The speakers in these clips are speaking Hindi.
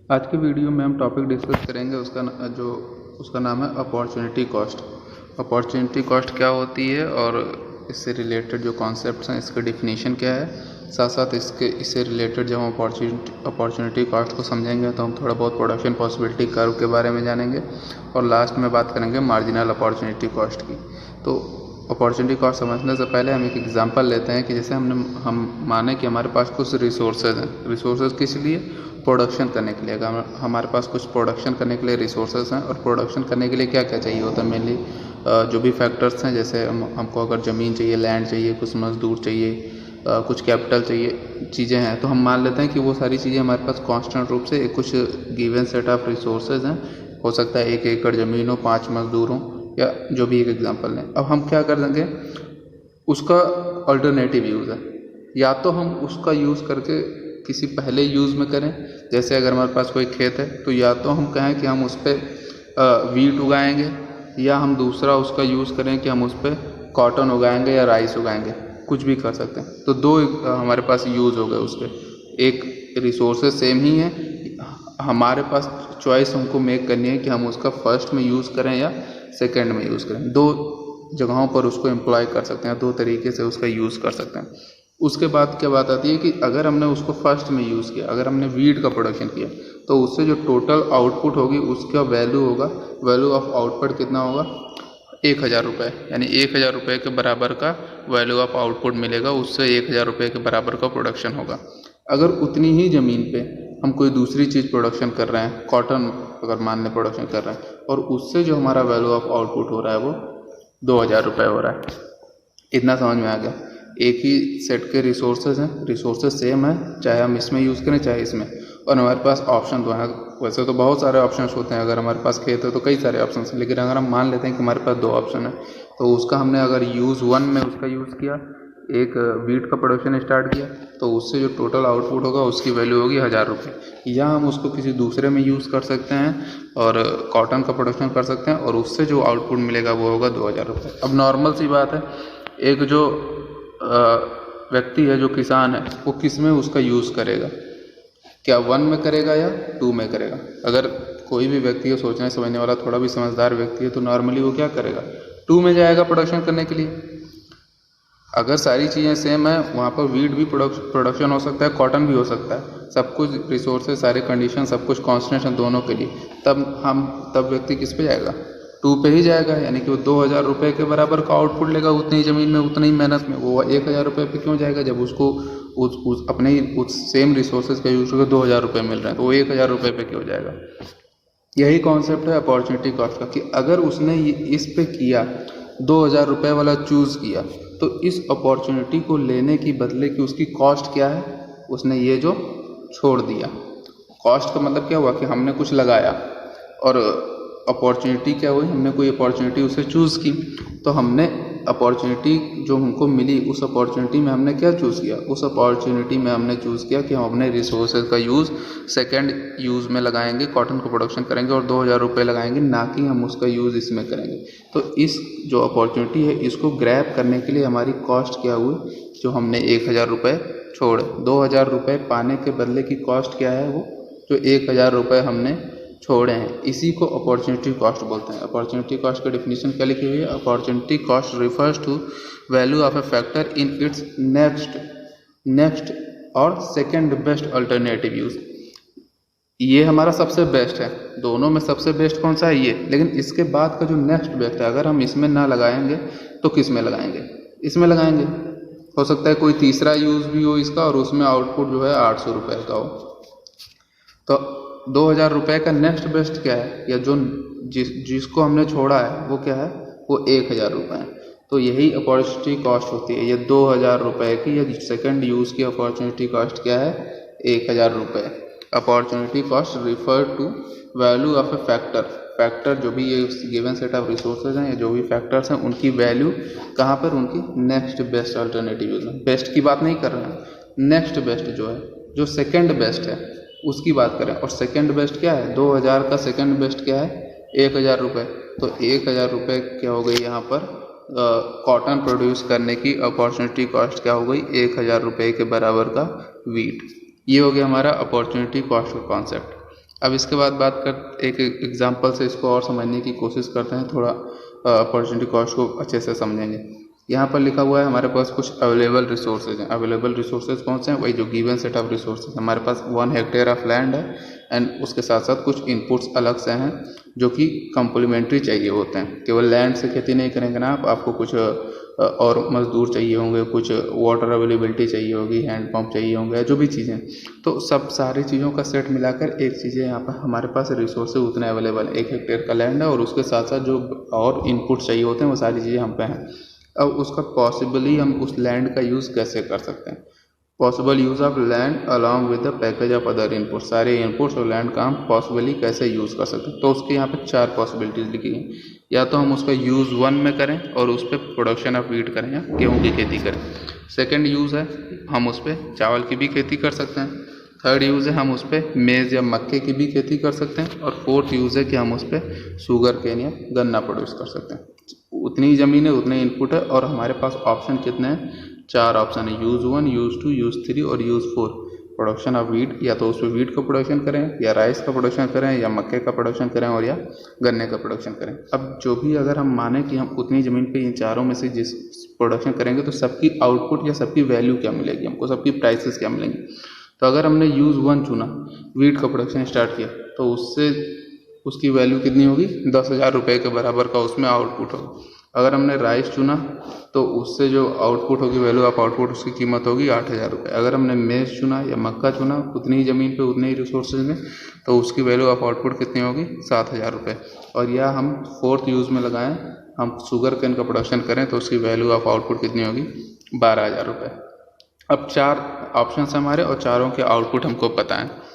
आज की वीडियो में हम टॉपिक डिस्कस करेंगे उसका नाम है अपॉर्चुनिटी कॉस्ट। अपॉर्चुनिटी कॉस्ट क्या होती है और इससे रिलेटेड जो कॉन्सेप्ट्स हैं इसके डिफिनीशन क्या है, साथ साथ इससे रिलेटेड जब हम अपॉर्चुनिटी कॉस्ट को समझेंगे तो हम थोड़ा बहुत प्रोडक्शन पॉसिबिलिटी कर्व के बारे में जानेंगे और लास्ट में बात करेंगे मार्जिनल अपॉर्चुनिटी कॉस्ट की। तो अपॉर्चुनिटी कॉस्ट समझने से पहले हम एक एग्जांपल लेते हैं कि जैसे हम माने कि हमारे पास कुछ रिसोर्सेज हैं। रिसोर्सेज किस लिए? प्रोडक्शन करने के लिए। अगर हमारे पास कुछ प्रोडक्शन करने के लिए रिसोर्सेज हैं और प्रोडक्शन करने के लिए क्या क्या चाहिए होता है, मेनली जो भी फैक्टर्स हैं, जैसे हमको अगर ज़मीन चाहिए, लैंड चाहिए, कुछ मजदूर चाहिए, कुछ कैपिटल चाहिए, चीज़ें हैं, तो हम मान लेते हैं कि वो सारी चीज़ें हमारे पास कांस्टेंट रूप से कुछ गिवन सेट ऑफ रिसोर्सेज हैं। हो सकता है 1 एकड़ ज़मीन हो, 5 मजदूर हों, या जो भी एक एग्जांपल लें। अब हम क्या कर देंगे, उसका अल्टरनेटिव यूज़ है। या तो हम उसका यूज़ करके किसी पहले यूज़ में करें, जैसे अगर हमारे पास कोई खेत है तो या तो हम कहें कि हम उस पर वीट उगाएंगे, या हम दूसरा उसका यूज़ करें कि हम उस पर कॉटन उगाएंगे या राइस उगाएंगे, कुछ भी कर सकते हैं। तो दो हमारे पास यूज़ हो गए उसके। एक रिसोर्सेज सेम ही है, हमारे पास चॉइस हमको मेक करनी है कि हम उसका फर्स्ट में यूज़ करें या सेकेंड में यूज़ करें। दो जगहों पर उसको एम्प्लॉय कर सकते हैं, दो तरीके से उसका यूज़ कर सकते हैं। उसके बाद क्या बात आती है कि अगर हमने उसको फर्स्ट में यूज़ किया, अगर हमने वीट का प्रोडक्शन किया, तो उससे जो टोटल आउटपुट होगी उसका वैल्यू होगा, वैल्यू ऑफ आउटपुट कितना होगा, 1000 रुपये। यानी 1000 रुपये के बराबर का वैल्यू ऑफ आउटपुट मिलेगा, उससे 1000 रुपये के बराबर का प्रोडक्शन होगा। अगर उतनी ही ज़मीन पे हम कोई दूसरी चीज़ प्रोडक्शन कर रहे हैं, कॉटन अगर मान लें प्रोडक्शन कर रहे हैं, और उससे जो हमारा वैल्यू ऑफ आउटपुट हो रहा है वो 2000 रुपये हो रहा है। इतना समझ में आ गया। एक ही सेट के रिसोर्सेज हैं, रिसोर्सेज सेम है, चाहे हम इसमें यूज़ करें चाहे इसमें, और हमारे पास ऑप्शन दो हैं। वैसे तो बहुत सारे ऑप्शंस होते हैं, अगर हमारे पास खेत है तो कई सारे ऑप्शन हैं, लेकिन अगर हम मान लेते हैं कि हमारे पास 2 ऑप्शन है, तो उसका हमने अगर यूज़ 1 में उसका यूज़ किया, एक वीट का प्रोडक्शन स्टार्ट किया, तो उससे जो टोटल आउटपुट होगा उसकी वैल्यू होगी 1000 रुपये। या हम उसको किसी दूसरे में यूज़ कर सकते हैं और कॉटन का प्रोडक्शन कर सकते हैं, और उससे जो आउटपुट मिलेगा वो होगा 2000 रुपये। अब नॉर्मल सी बात है, एक जो व्यक्ति है, जो किसान है, वो किस में उसका यूज़ करेगा? क्या 1 में करेगा या 2 में करेगा? अगर कोई भी व्यक्ति है सोचने समझने वाला, थोड़ा भी समझदार व्यक्ति है, तो नॉर्मली वो क्या करेगा, 2 में जाएगा प्रोडक्शन करने के लिए। अगर सारी चीज़ें सेम है, वहाँ पर वीट भी प्रोडक्शन हो सकता है, कॉटन भी हो सकता है, सब कुछ रिसोर्सेज, सारे कंडीशन, सब कुछ कॉन्स्टेंट है दोनों के लिए, तब व्यक्ति किस पे जाएगा, 2 पे ही जाएगा। यानी कि वो 2000 रुपये के बराबर का आउटपुट लेगा, उतनी ज़मीन में, उतनी ही मेहनत में। वो 1000 रुपये पे क्यों जाएगा, जब उसको अपने ही उस सेम रिसोर्सेज का यूज करके 2000 रुपये मिल रहे हैं, तो वो 1000 रुपये पे क्यों जाएगा? यही कॉन्सेप्ट है अपॉर्चुनिटी कॉस्ट का, कि अगर उसने इस पे किया, 2000 रुपये वाला चूज़ किया, तो इस अपॉर्चुनिटी को लेने की बदले कि उसकी कॉस्ट क्या है, उसने ये जो छोड़ दिया। कॉस्ट का मतलब क्या हुआ कि हमने कुछ लगाया, और अपॉर्चुनिटी क्या हुई, हमने कोई अपॉर्चुनिटी उसे चूज़ की, तो हमने अपॉर्चुनिटी जो हमको मिली, उस अपॉर्चुनिटी में हमने क्या चूज़ किया, उस अपॉर्चुनिटी में हमने चूज़ किया कि हम अपने रिसोर्सेज का यूज़ सेकेंड यूज़ में लगाएंगे, कॉटन को प्रोडक्शन करेंगे और 2000 रुपये लगाएंगे, ना कि हम उसका यूज़ इसमें करेंगे। तो इस जो अपॉर्चुनिटी है, इसको ग्रैब करने के लिए हमारी कॉस्ट क्या हुई, जो हमने 1000 रुपये छोड़े, 2000 रुपये पाने के बदले की कॉस्ट क्या है, वो जो 1000 रुपये हमने छोड़े हैं, इसी को अपॉर्चुनिटी कॉस्ट बोलते हैं। अपॉर्चुनिटी कॉस्ट का डिफिनीशन क्या लिखी हुई है? Opportunity cost refers to value of a factor in its next और सेकेंड बेस्ट अल्टरनेटिव यूज। ये हमारा सबसे बेस्ट है, दोनों में सबसे बेस्ट कौन सा है, ये। लेकिन इसके बाद का जो नेक्स्ट बेस्ट है, अगर हम इसमें ना लगाएंगे तो किस में लगाएंगे? इसमें लगाएंगे। हो सकता है कोई तीसरा यूज़ भी हो इसका, और उसमें आउटपुट जो है 800 रुपये का हो। तो 2000 रुपये का नेक्स्ट बेस्ट क्या है, या जो जिसको हमने छोड़ा है वो क्या है, वो 1000 रुपये है। तो यही अपॉर्चुनिटी कॉस्ट होती है। ये 2000 रुपये की या सेकंड यूज़ की अपॉर्चुनिटी कॉस्ट क्या है, 1000 रुपये। Opportunity cost refer to value of a factor जो भी ये गिवन सेट ऑफ रिसोर्सेज हैं या जो भी फैक्टर्स हैं, उनकी वैल्यू कहाँ पर, उनकी नेक्स्ट बेस्ट अल्टरनेटिव यूज में। बेस्ट की बात नहीं कर रहे हैं, नेक्स्ट बेस्ट जो है, जो सेकंड बेस्ट है उसकी बात करें। और सेकंड बेस्ट क्या है, 2000 का सेकंड बेस्ट क्या है, 1000 रुपये। तो 1000 रुपये क्या हो गई यहाँ पर, कॉटन प्रोड्यूस करने की अपॉर्चुनिटी कॉस्ट क्या हो गई, 1000 रुपये के बराबर का वीट। ये हो गया हमारा अपॉर्चुनिटी कॉस्ट का कॉन्सेप्ट। अब इसके बाद बात कर एक एग्जांपल से इसको और समझने की कोशिश करते हैं, थोड़ा अपॉर्चुनिटी कॉस्ट को अच्छे से समझेंगे। यहाँ पर लिखा हुआ है हमारे पास कुछ अवेलेबल रिसोर्सेज हैं। अवेलेबल रिसोर्सेज कौन से हैं? वही जो गिवन सेट ऑफ रिसोर्सेज। हमारे पास 1 हेक्टेयर ऑफ लैंड है एंड उसके साथ साथ कुछ इनपुट्स अलग से हैं जो कि कंप्लीमेंट्री चाहिए होते हैं। केवल लैंड से खेती नहीं करेंगे ना आप, आपको कुछ और मजदूर चाहिए होंगे, कुछ वाटर अवेलेबिलिटी चाहिए होगी, हैंड पंप चाहिए होंगे, जो भी चीज़ें, तो सब सारी चीज़ों का सेट मिलाकर एक चीज़ें यहाँ पर हमारे पास रिसोर्सेज उतने अवेलेबल है। 1 हेक्टेयर का लैंड है और उसके साथ साथ जो और इनपुट चाहिए होते हैं वो सारी चीज़ें हम पे हैं। अब उसका पॉसिबली हम उस लैंड का यूज़ कैसे कर सकते हैं? Possible use of land along with the package of other input. सारे इनपुट्स और लैंड का हम पॉसिबली कैसे यूज़ कर सकते हैं? तो उसके यहाँ पे 4 पॉसिबिलिटीज़ लिखी गई। या तो हम उसका यूज़ 1 में करें और उस पर प्रोडक्शन ऑफ वीट करें या गेहूँ की खेती करें। सेकेंड यूज़ है हम उस पर चावल की भी खेती कर सकते हैं। थर्ड यूज़ है हम उस पर मेज़ या मक्के की भी खेती कर सकते हैं। और फोर्थ यूज़ है कि हम उस पर शुगर केन या गन्ना प्रोड्यूस कर सकते हैं। उतनी ही ज़मीन है, उतने इनपुट है और हमारे पास ऑप्शन कितने हैं? 4 ऑप्शन है, यूज़ 1, यूज़ 2, यूज़ 3 और यूज़ 4। प्रोडक्शन ऑफ वीट, या तो उस पर वीट का प्रोडक्शन करें या राइस का प्रोडक्शन करें या मक्के का प्रोडक्शन करें और या गन्ने का प्रोडक्शन करें। अब जो भी अगर हम माने कि हम उतनी ज़मीन पे इन चारों में से जिस प्रोडक्शन करेंगे तो सबकी आउटपुट या सबकी वैल्यू क्या मिलेगी हमको, सबकी प्राइसेस क्या मिलेंगी। तो अगर हमने यूज़ 1 चुना, वीट का प्रोडक्शन स्टार्ट किया, तो उससे उसकी वैल्यू कितनी होगी? 10,000 रुपये के बराबर का उसमें आउटपुट होगा। अगर हमने राइस चुना तो उससे जो आउटपुट होगी, वैल्यू ऑफ आउटपुट, उसकी कीमत होगी 8,000 रुपये। अगर हमने मेज़ चुना या मक्का चुना उतनी ही ज़मीन पे उतने ही रिसोर्सेज में, तो उसकी वैल्यू ऑफ आउटपुट कितनी होगी? 7,000 रुपये। और या हम फोर्थ यूज़ में लगाएं, हम शुगर केन का प्रोडक्शन करें तो उसकी वैल्यू ऑफ आउटपुट कितनी होगी? 12,000 रुपये। अब 4 ऑप्शन हमारे और चारों के आउटपुट हमको पता है।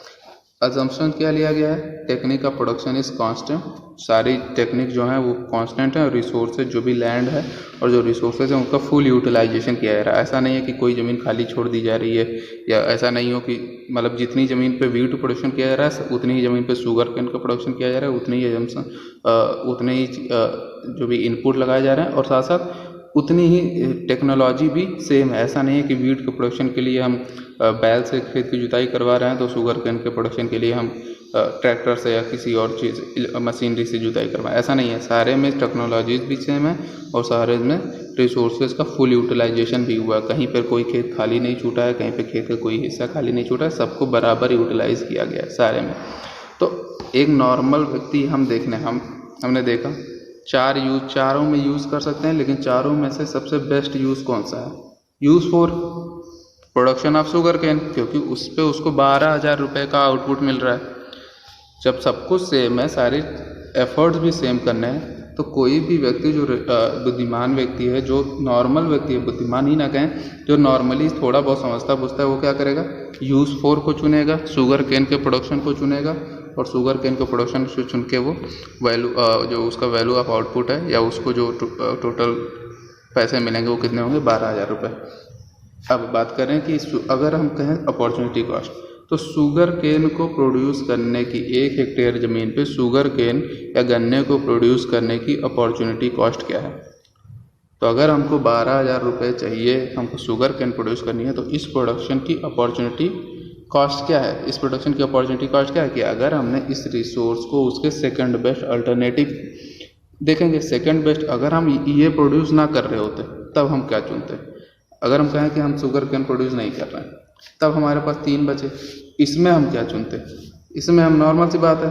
अजम्पशन क्या लिया गया है? Technique of production is constant. सारी टेक्निक जो है वो कांस्टेंट है और रिसोर्सेज जो भी लैंड है और जो रिसोर्सेज है उनका फुल यूटिलाइजेशन किया जा रहा है। ऐसा नहीं है कि कोई ज़मीन खाली छोड़ दी जा रही है, या ऐसा नहीं हो कि मतलब जितनी ज़मीन पे वीट प्रोडक्शन किया जा रहा है उतनी ही ज़मीन पे शुगर केन का प्रोडक्शन किया जा रहा है, उतनी ही उतने ही जो भी इनपुट लगाए जा रहे हैं और साथ साथ उतनी ही टेक्नोलॉजी भी सेम है। ऐसा नहीं है कि वीट के प्रोडक्शन के लिए हम बैल से खेत की जुताई करवा रहे हैं तो शुगर केन के प्रोडक्शन के लिए हम ट्रैक्टर से या किसी और चीज़ मशीनरी से जुताई करवाएं। ऐसा नहीं है, सारे में टेक्नोलॉजीज भी सेम है और सारे में रिसोर्सेज का फुल यूटिलाइजेशन भी हुआ। कहीं पर कोई खेत खाली नहीं छूटा है, कहीं पे खेत का कोई हिस्सा खाली नहीं छूटा है, सबको बराबर यूटिलाइज किया गया है सारे में। तो एक नॉर्मल व्यक्ति हमने देखा चारों में यूज़ कर सकते हैं, लेकिन चारों में से सबसे बेस्ट यूज़ कौन सा है? Use 4, production of sugar cane, क्योंकि उस पर उसको 12,000 रुपये का आउटपुट मिल रहा है। जब सब कुछ सेम है, सारे एफर्ट्स भी सेम करने हैं, तो कोई भी व्यक्ति जो बुद्धिमान व्यक्ति है, जो नॉर्मल व्यक्ति है, बुद्धिमान ही ना कहें, जो नॉर्मली थोड़ा बहुत समझता बुझता है, वो क्या करेगा? यूज़ 4 को चुनेगा, शुगर केन के प्रोडक्शन को चुनेगा और शुगर केन के प्रोडक्शन से चुन के वो वैल्यू जो उसका वैल्यू ऑफ आउटपुट है या उसको जो टोटल पैसे मिलेंगे वो कितने होंगे? 12,000 रुपये। अब बात करें कि अगर हम कहें अपॉर्चुनिटी कॉस्ट, तो शुगर केन को प्रोड्यूस करने की 1 हेक्टेयर ज़मीन पे शुगर केन या गन्ने को प्रोड्यूस करने की अपॉर्चुनिटी कॉस्ट क्या है? तो अगर हमको 12,000 रुपये चाहिए, हमको शुगर केन प्रोड्यूस करनी है, तो इस प्रोडक्शन की अपॉर्चुनिटी कॉस्ट क्या है? इस प्रोडक्शन की अपॉर्चुनिटी कॉस्ट क्या है कि अगर हमने इस रिसोर्स को उसके सेकंड बेस्ट अल्टरनेटिव देखेंगे, सेकंड बेस्ट अगर हम ये प्रोड्यूस ना कर रहे होते तब हम क्या चुनते? अगर हम कहें कि हम शुगर केन प्रोड्यूस नहीं कर रहे हैं, तब हमारे पास 3 बचे, इसमें हम क्या चुनते? इसमें हम नॉर्मल सी बात है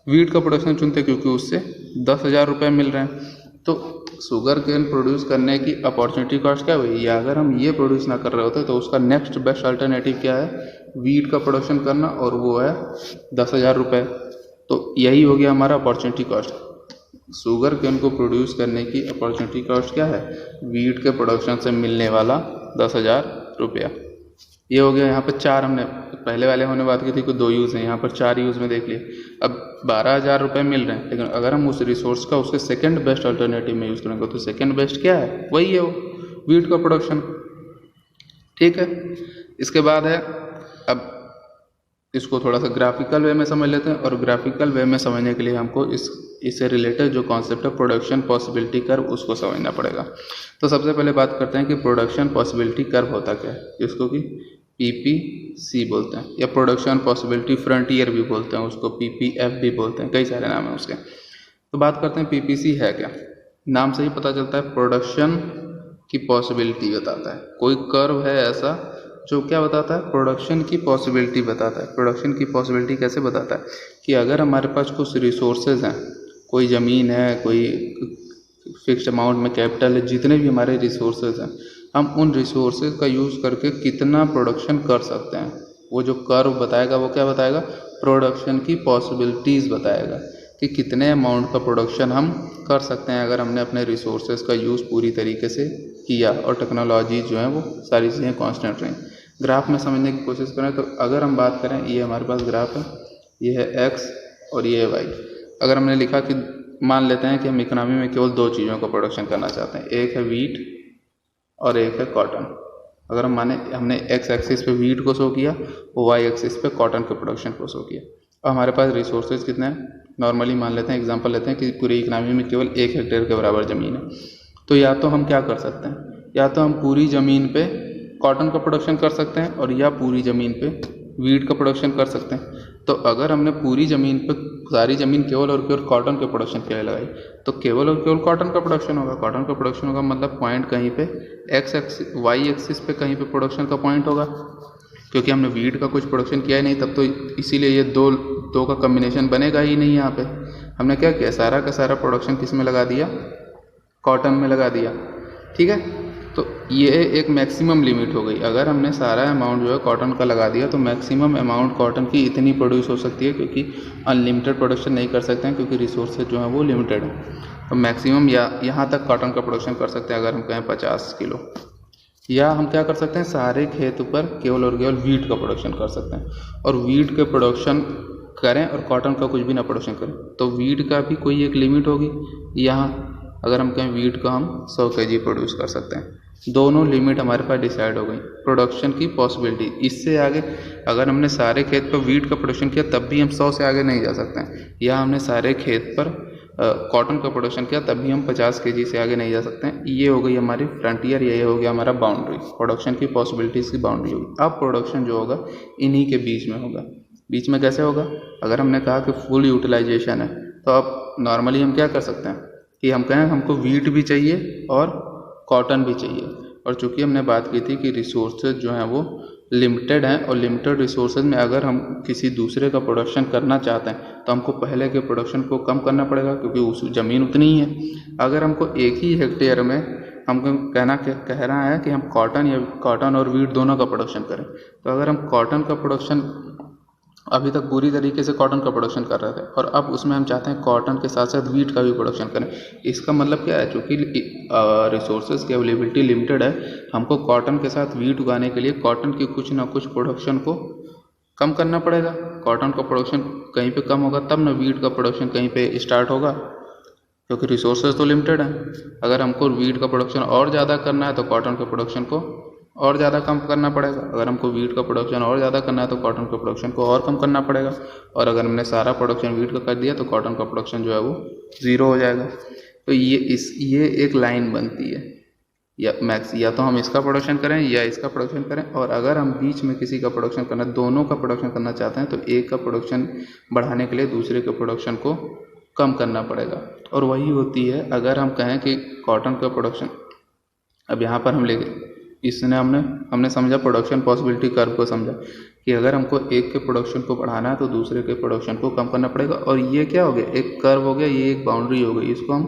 वीट का प्रोडक्शन चुनते, क्योंकि उससे 10,000 रुपये मिल रहे हैं। तो शुगर केन प्रोड्यूस करने की अपॉर्चुनिटी कॉस्ट क्या हुई? या अगर हम ये प्रोड्यूस ना कर रहे होते तो उसका नेक्स्ट बेस्ट अल्टरनेटिव क्या है? वीट का प्रोडक्शन करना, और वो है 10,000 रुपये। तो यही हो गया हमारा अपॉर्चुनिटी कॉस्ट। शुगर केन को प्रोड्यूस करने की अपॉर्चुनिटी कॉस्ट क्या है? वीट के प्रोडक्शन से मिलने वाला 10,000 रुपया। ये हो गया। यहाँ पर 4 हमने पहले वाले होने बात की थी कि 2 यूज़ हैं, यहाँ पर 4 यूज़ में देख लिए। अब 12,000 रुपये मिल रहे हैं, लेकिन अगर हम उस रिसोर्स का उसके सेकंड बेस्ट अल्टरनेटिव में यूज़ करेंगे तो सेकंड बेस्ट क्या है? वही है वो वीट का प्रोडक्शन। ठीक है, इसके बाद है, अब इसको थोड़ा सा ग्राफिकल वे में समझ लेते हैं, और ग्राफिकल वे में समझने के लिए हमको इससे रिलेटेड जो कॉन्सेप्ट है प्रोडक्शन पॉसिबिलिटी कर्व, उसको समझना पड़ेगा। तो सबसे पहले बात करते हैं कि प्रोडक्शन पॉसिबिलिटी कर्व होता क्या है, जिसको कि PPC बोलते हैं, या प्रोडक्शन पॉसिबिलिटी फ्रंटियर भी बोलते हैं उसको, PPF भी बोलते हैं, कई सारे नाम हैं उसके। तो बात करते हैं PPC है क्या। नाम से ही पता चलता है प्रोडक्शन की पॉसिबिलिटी बताता है। कोई कर्व है ऐसा जो क्या बताता है, प्रोडक्शन की पॉसिबिलिटी बताता है। प्रोडक्शन की पॉसिबिलिटी कैसे बताता है कि अगर हमारे पास कुछ रिसोर्सेज हैं, कोई ज़मीन है, कोई फिक्स्ड अमाउंट में कैपिटल है, जितने भी हमारे रिसोर्सेज हैं, हम उन रिसोर्सेज का यूज़ करके कितना प्रोडक्शन कर सकते हैं। वो जो कर्व बताएगा वो क्या बताएगा, प्रोडक्शन की पॉसिबिलिटीज़ बताएगा कि कितने अमाउंट का प्रोडक्शन हम कर सकते हैं अगर हमने अपने रिसोर्सेज का यूज़ पूरी तरीके से किया और टेक्नोलॉजी जो है वो सारी चीज़ें कांस्टेंट रहीं। ग्राफ में समझने की कोशिश करें तो अगर हम बात करें, ये हमारे पास ग्राफ है, ये है एक्स और ये है वाई। अगर हमने लिखा कि मान लेते हैं कि हम इकोनॉमी में केवल दो चीज़ों का प्रोडक्शन करना चाहते हैं, एक है वीट और एक है कॉटन। अगर हम माने हमने एक्स एक्सिस पे वीट को शो किया, वाई एक्सिस पे कॉटन के प्रोडक्शन को शो किया, और हमारे पास रिसोर्सेज कितने हैं, नॉर्मली मान लेते हैं, एग्जांपल लेते हैं कि पूरी इकोनॉमी में केवल 1 हेक्टेयर के बराबर ज़मीन है। तो या तो हम क्या कर सकते हैं, या तो हम पूरी ज़मीन पे कॉटन का प्रोडक्शन कर सकते हैं और या पूरी ज़मीन पे वीट का प्रोडक्शन कर सकते हैं। तो अगर हमने पूरी ज़मीन पे सारी ज़मीन केवल और केवल कॉटन के प्रोडक्शन के लिए लगाई, तो केवल और केवल कॉटन का प्रोडक्शन होगा। कॉटन का प्रोडक्शन होगा मतलब पॉइंट कहीं पे एक्स एक्सिस वाई एक्सिस पे कहीं पे प्रोडक्शन का पॉइंट होगा, क्योंकि हमने वीट का कुछ प्रोडक्शन किया ही नहीं तब, तो इसीलिए ये दो का कम्बिनेशन बनेगा ही नहीं। यहाँ पे हमने क्या किया, सारा का सारा प्रोडक्शन किस में लगा दिया, कॉटन में लगा दिया। ठीक है, तो ये एक मैक्सिमम लिमिट हो गई। अगर हमने सारा अमाउंट जो है कॉटन का लगा दिया तो मैक्सिमम अमाउंट कॉटन की इतनी प्रोड्यूस हो सकती है, क्योंकि अनलिमिटेड प्रोडक्शन नहीं कर सकते हैं क्योंकि रिसोर्सेज जो हैं वो लिमिटेड हैं। तो मैक्सिमम या यहाँ तक कॉटन का प्रोडक्शन कर सकते हैं अगर हम कहें 50 किलो। या हम क्या कर सकते हैं, सारे खेत पर केवल और केवल वीट का प्रोडक्शन कर सकते हैं और वीट के प्रोडक्शन करें और कॉटन का कुछ भी ना प्रोडक्शन करें, तो वीट का भी कोई एक लिमिट होगी। यहाँ अगर हम कहें वीट का हम 100 kg प्रोड्यूस कर सकते हैं, दोनों लिमिट हमारे पास डिसाइड हो गई। प्रोडक्शन की पॉसिबिलिटी, इससे आगे अगर हमने सारे खेत पर वीट का प्रोडक्शन किया तब भी हम 100 से आगे नहीं जा सकते हैं, या हमने सारे खेत पर कॉटन का प्रोडक्शन किया तब भी हम 50 kg से आगे नहीं जा सकते हैं। ये हो गई हमारी फ्रंटियर, ये हो गया हमारा बाउंड्री, प्रोडक्शन की पॉसिबिलिटीज़ की बाउंड्री होगी। अब प्रोडक्शन जो होगा इन्हीं के बीच में होगा। बीच में कैसे होगा, अगर हमने कहा कि फुल यूटिलाइजेशन है तो अब नॉर्मली हम क्या कर सकते हैं कि हम कहें हमको वीट भी चाहिए और कॉटन भी चाहिए, और चूंकि हमने बात की थी कि रिसोर्सेज जो हैं वो लिमिटेड हैं और लिमिटेड रिसोर्सेज में अगर हम किसी दूसरे का प्रोडक्शन करना चाहते हैं तो हमको पहले के प्रोडक्शन को कम करना पड़ेगा क्योंकि उस ज़मीन उतनी ही है। अगर हमको एक ही हेक्टेयर में हमको कह रहा है कि हम कॉटन और वीट दोनों का प्रोडक्शन करें, तो अगर हम कॉटन का प्रोडक्शन अभी तक पूरी तरीके से कॉटन का प्रोडक्शन कर रहे थे और अब उसमें हम चाहते हैं कॉटन के साथ साथ वीट का भी प्रोडक्शन करें, इसका मतलब क्या है, चूँकि रिसोर्सेज की अवेलेबिलिटी लिमिटेड है, हमको कॉटन के साथ वीट उगाने के लिए कॉटन की कुछ ना कुछ प्रोडक्शन को कम करना पड़ेगा। कॉटन का प्रोडक्शन कहीं पे कम होगा तब ना वीट का प्रोडक्शन कहीं पे स्टार्ट होगा, क्योंकि रिसोर्सेज तो लिमिटेड हैं। अगर हमको वीट का प्रोडक्शन और ज़्यादा करना है तो कॉटन के प्रोडक्शन को और ज़्यादा कम करना पड़ेगा। अगर हमको वीट का प्रोडक्शन और ज़्यादा करना है तो कॉटन के प्रोडक्शन को और कम करना पड़ेगा, और अगर हमने सारा प्रोडक्शन वीट का कर दिया तो कॉटन का प्रोडक्शन जो है वो 0 हो जाएगा। तो ये एक लाइन बनती है, या तो हम इसका प्रोडक्शन करें या इसका प्रोडक्शन करें, और अगर हम बीच में किसी का प्रोडक्शन करना, दोनों का प्रोडक्शन करना चाहते हैं तो एक का प्रोडक्शन बढ़ाने के लिए दूसरे के प्रोडक्शन को कम करना पड़ेगा। और वही होती है अगर हम कहें कि कॉटन का प्रोडक्शन, अब यहाँ पर हम लेंगे इसने हमने समझा प्रोडक्शन पॉसिबिलिटी कर्व को समझा कि अगर हमको एक के प्रोडक्शन को बढ़ाना है तो दूसरे के प्रोडक्शन को कम करना पड़ेगा, और ये क्या हो गया, एक कर्व हो गया, ये एक बाउंड्री हो गई, इसको हम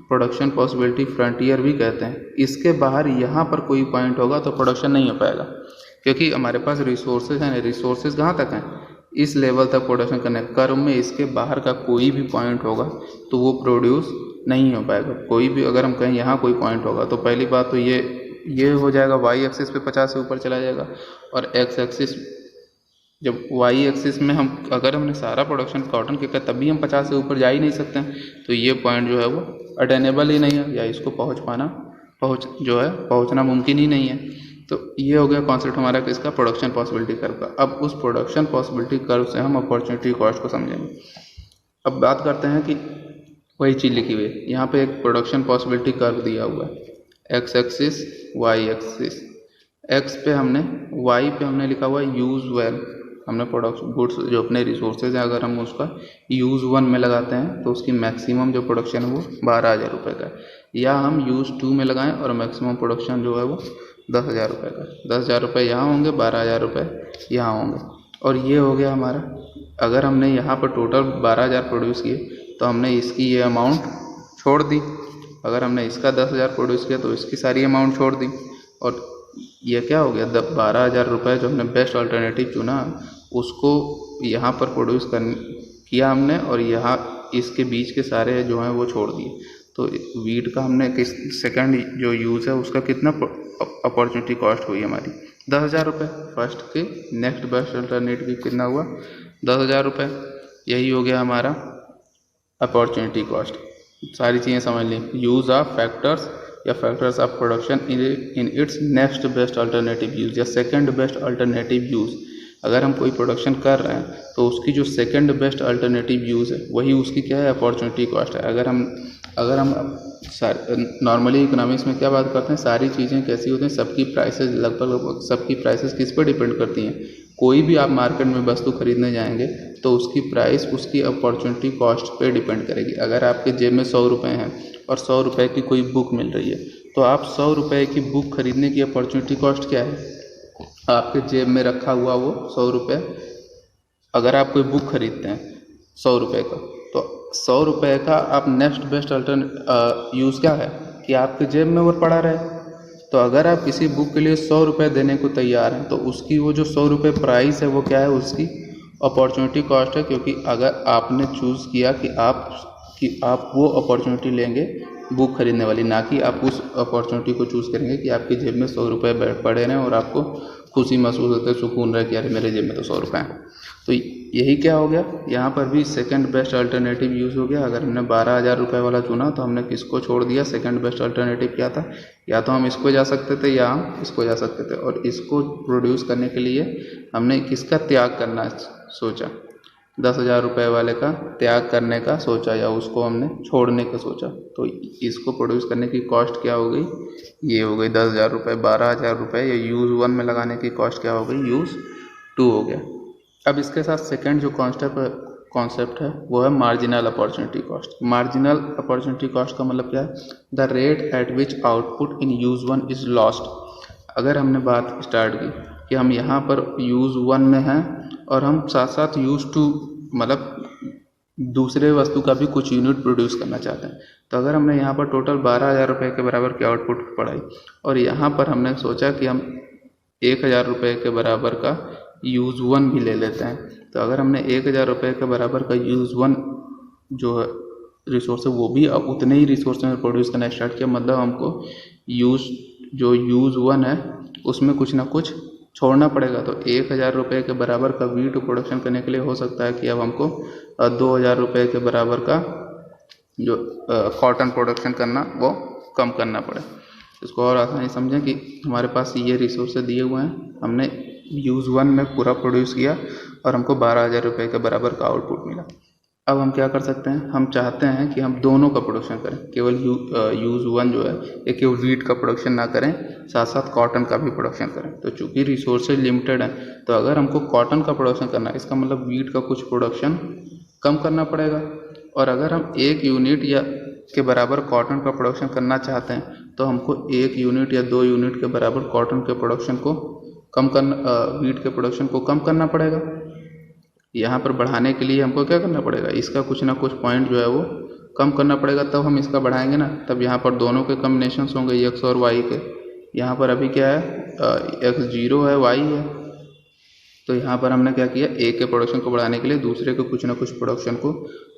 प्रोडक्शन पॉसिबिलिटी फ्रंटियर भी कहते हैं। इसके बाहर यहाँ पर कोई पॉइंट होगा तो प्रोडक्शन नहीं हो पाएगा, क्योंकि हमारे पास रिसोर्सेज हैं, रिसोर्सेज कहाँ तक हैं, इस लेवल तक प्रोडक्शन करने। कर्व में इसके बाहर का कोई भी पॉइंट होगा तो वो प्रोड्यूस नहीं हो पाएगा। कोई भी अगर हम कहें यहाँ कोई पॉइंट होगा तो पहली बात तो ये हो जाएगा, वाई एक्सिस पे 50 से ऊपर चला जाएगा, और एक्स एक्सिस, जब वाई एक्सिस में अगर हमने सारा प्रोडक्शन कॉटन के किया तब भी हम 50 से ऊपर जा ही नहीं सकते हैं, तो ये पॉइंट जो है वो अटेनेबल ही नहीं है, या इसको पहुंचना मुमकिन ही नहीं है। तो ये हो गया कॉन्सेप्ट हमारा इसका प्रोडक्शन पॉसिबिलिटी कर्व का। अब उस प्रोडक्शन पॉसिबिलिटी कर्व से हम अपॉर्चुनिटी कॉस्ट को समझेंगे। अब बात करते हैं कि वही चीज़ लिखी हुई है यहाँ पे, एक प्रोडक्शन पॉसिबिलिटी कर्व दिया हुआ है, X axis Y axis. X पे हमने, वाई पे हमने लिखा हुआ यूज़ वेल। हमने प्रोडक्शन गुड्स जो अपने रिसोर्सेज हैं अगर हम उसका यूज़ वन में लगाते हैं तो उसकी मैक्सिमम जो प्रोडक्शन है वो 12,000 रुपये का है, या हम यूज़ टू में लगाएं और मैक्सिमम प्रोडक्शन जो है वो 10,000 रुपये का। 10,000 रुपये यहाँ होंगे, 12,000 रुपये यहाँ होंगे। और ये हो गया हमारा, अगर हमने यहाँ पर टोटल 12,000 प्रोड्यूस किए तो हमने इसकी ये अमाउंट छोड़ दी। अगर हमने इसका 10,000 प्रोड्यूस किया तो इसकी सारी अमाउंट छोड़ दी। और ये क्या हो गया, 12,000 रुपये जो हमने बेस्ट अल्टरनेटिव चुना उसको यहाँ पर प्रोड्यूस किया हमने, और यहाँ इसके बीच के सारे जो हैं वो छोड़ दिए। तो वीट का हमने किस सेकंड जो यूज़ है उसका कितना अपॉर्चुनिटी कॉस्ट हुई हमारी 10,000 रुपये। फर्स्ट के नेक्स्ट बेस्ट अल्टरनेटिव कितना हुआ 10,000 रुपये। यही हो गया हमारा अपॉर्चुनिटी कॉस्ट। सारी चीज़ें समझ लें, यूज़ ऑफ फैक्टर्स या factors of production in its next best alternative use या सेकंड बेस्ट अल्टरनेटिव यूज़। अगर हम कोई प्रोडक्शन कर रहे हैं तो उसकी जो सेकंड बेस्ट अल्टरनेटिव यूज़ है वही उसकी क्या है, अपॉर्चुनिटी कॉस्ट है। अगर हम नॉर्मली इकोनॉमिक्स में क्या बात करते हैं, सारी चीज़ें कैसी होती हैं, सबकी प्राइसेस लगभग सबकी प्राइसेस किस पर डिपेंड करती हैं। कोई भी आप मार्केट में वस्तु खरीदने जाएंगे तो उसकी प्राइस उसकी अपॉर्चुनिटी कॉस्ट पे डिपेंड करेगी। अगर आपके जेब में 100 रुपये हैं और 100 रुपये की कोई बुक मिल रही है तो आप 100 रुपये की बुक खरीदने की अपॉर्चुनिटी कॉस्ट क्या है, आपके जेब में रखा हुआ वो 100 रुपये। अगर आप कोई बुक खरीदते हैं 100 रुपये का तो 100 रुपये का आप नेक्स्ट बेस्ट यूज़ क्या है कि आपके जेब में वो पड़ा रहे। तो अगर आप किसी बुक के लिए 100 रुपये देने को तैयार हैं तो उसकी वो जो 100 रुपये प्राइस है वो क्या है, उसकी अपॉर्चुनिटी कॉस्ट है। क्योंकि अगर आपने चूज़ किया कि आप वो अपॉर्चुनिटी लेंगे बुक खरीदने वाली, ना कि आप उस अपॉर्चुनिटी को चूज़ करेंगे कि आपके जेब में 100 रुपये पड़े रहें और आपको खुशी महसूस होते सुकून रहे कि अरे मेरे जेब में तो 100 रुपये हैं। तो यही क्या हो गया, यहाँ पर भी सेकंड बेस्ट अल्टरनेटिव यूज़ हो गया। अगर हमने 12,000 रुपये वाला चुना तो हमने किसको छोड़ दिया, सेकंड बेस्ट अल्टरनेटिव क्या था, या तो हम इसको जा सकते थे या हम इसको जा सकते थे। और इसको प्रोड्यूस करने के लिए हमने किसका त्याग करना सोचा, 10,000 रुपये वाले का त्याग करने का सोचा या उसको हमने छोड़ने का सोचा। तो इसको प्रोड्यूस करने की कॉस्ट क्या हो गई, ये हो गई 10,000 रुपये। 12,000 रुपये या यूज़ वन में लगाने की कॉस्ट क्या हो गई, यूज़ टू हो गया। अब इसके साथ सेकंड जो कॉन्सेप्ट है वो है marginal opportunity cost. Marginal opportunity cost का मतलब क्या है, the rate at which output in use one is lost. अगर हमने बात स्टार्ट की कि हम यहाँ पर यूज़ वन में हैं और हम साथ साथ यूज़ टू मतलब दूसरे वस्तु का भी कुछ यूनिट प्रोड्यूस करना चाहते हैं, तो अगर हमने यहाँ पर टोटल 12,000 रुपये के बराबर की आउटपुट पढ़ाई और यहाँ पर हमने सोचा कि हम 1,000 रुपये के बराबर का यूज़ वन भी ले लेते हैं, तो अगर हमने 1,000 रुपये के बराबर का यूज़ वन जो है रिसोर्स है वो भी उतने ही रिसोर्स में प्रोड्यूस करना स्टार्ट किया, मतलब हमको यूज़ वन है उसमें कुछ ना कुछ छोड़ना पड़ेगा। तो 1,000 रुपये के बराबर का वीट प्रोडक्शन करने के लिए हो सकता है कि अब हमको 2,000 रुपये के बराबर का जो कॉटन प्रोडक्शन करना वो कम करना पड़े। इसको और आसानी समझें कि हमारे पास ये रिसोर्सेज दिए हुए हैं, हमने यूज़ वन में पूरा प्रोड्यूस किया और हमको 12,000 रुपये के बराबर का आउटपुट मिला। अब हम क्या कर सकते हैं, हम चाहते हैं कि हम दोनों का प्रोडक्शन करें, केवल यूज़ वन जो है ये केवल वीट का प्रोडक्शन ना करें, साथ साथ कॉटन का भी प्रोडक्शन करें। तो चूँकि रिसोर्सेज लिमिटेड हैं तो अगर हमको कॉटन का प्रोडक्शन करना है इसका मतलब वीट का कुछ प्रोडक्शन कम करना पड़ेगा। और अगर हम 1 यूनिट या के बराबर कॉटन का प्रोडक्शन करना चाहते हैं तो हमको 1 यूनिट या 2 यूनिट के बराबर कॉटन के प्रोडक्शन को कम करना, वीट के प्रोडक्शन को कम करना पड़ेगा। यहाँ पर बढ़ाने के लिए हमको क्या करना पड़ेगा, इसका कुछ ना कुछ पॉइंट जो है वो कम करना पड़ेगा, तब हम इसका बढ़ाएंगे ना, तब यहाँ पर दोनों के कम्बिनेशंस होंगे एक्स और वाई के। यहाँ पर अभी क्या है एक्स 0 है, वाई है, तो यहाँ पर हमने क्या किया, एक के प्रोडक्शन को बढ़ाने के लिए दूसरे के कुछ ना कुछ प्रोडक्शन को